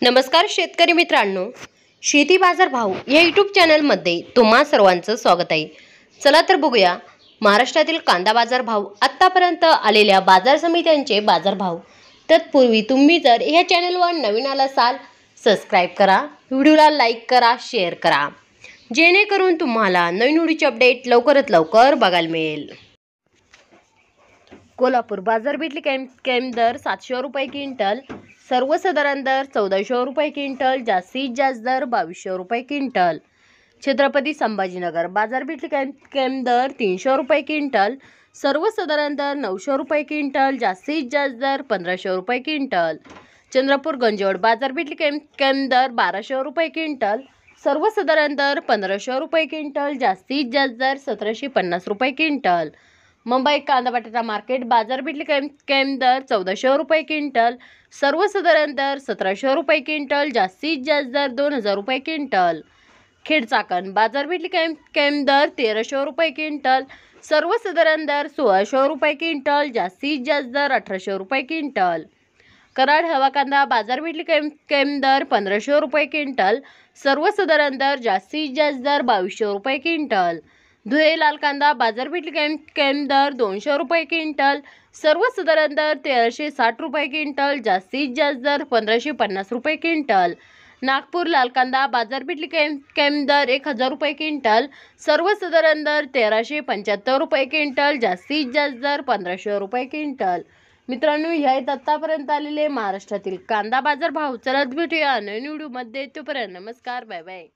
नमस्कार शेतकरी मित्रांनो, शेती बाजार भाव या यूट्यूब चॅनलमध्ये तुम्हा सर्वांचं स्वागत आहे। चला तर बघूया महाराष्ट्रातील कांदा बाजार भाव, आतापर्यंत आलेल्या बाजार समित्यांचे बाजार भाव। तत्पूर्वी तुम्ही जर या चॅनलवर नवीन आला असाल, सबस्क्राइब करा, व्हिडिओला लाईक करा, शेअर करा, जेणेकरून तुम्हाला नवीन व्हिडिओचे अपडेट लवकरात लवकर बघायला मिळेल। कोल्हापूर बाजारपेठेतले कॅम दर 700 रुपये क्विंटल, सर्वसाधारण दर 1400 रुपये क्विंटल, जास्तीत जास्त दर 2200 रुपये क्विंटल। छत्रपती संभाजीनगर बाजारपेठेतले कॅम दर 300 रुपये क्विंटल, सर्वसाधारण दर 900 रुपये क्विंटल, जास्तीत जास्त दर 1500 रुपये क्विंटल। चंद्रपूर गंजवड बाजारपेठेतले कॅम दर 1200 रुपये क्विंटल, सर्वसाधारण दर 1500 रुपये क्विंटल, जास्तीत जास्त दर 1750 रुपये क्विंटल। मुंबई कांदा बटाटा मार्केट बाजारपेठेतले कॅम दर 1400 रुपये क्विंटल, सर्वसाधारण दर 1700 रुपये क्विंटल, जास्तीत जास्त दर 2000 रुपये क्विंटल। खेड चाकण बाजारपेठेतले कॅम दर 1300 रुपये क्विंटल, सर्वसाधारण दर 1600 रुपये क्विंटल, जास्तीत जास्त दर 1800 रुपये क्विंटल। कराड हवा कांदा बाजारपेठेतले कॅम दर 1500 रुपये क्विंटल, सर्वसाधारण दर जास्तीत जास्त दर 2200 रुपये क्विंटल। धुळे लाल कांदा बाजारपेठेतले कॅम दर 200 रुपये क्विंटल, सर्वसाधारण दर 1360 रुपये क्विंटल, जास्तीत जास्त दर 1550 रुपये क्विंटल। नागपूर लाल कांदा बाजारपेठेतले कॅम दर 1000 रुपये क्विंटल, सर्वसाधारण दर 1375 रुपये क्विंटल, जास्तीत जास्त दर 1500 रुपये क्विंटल। मित्रांनो, ह्या आहेत आतापर्यंत आलेले महाराष्ट्रातील कांदा बाजार भाव। चला भेटूया नवीन व्हिडिओमध्ये, तोपर्यंत नमस्कार, बाय बाय।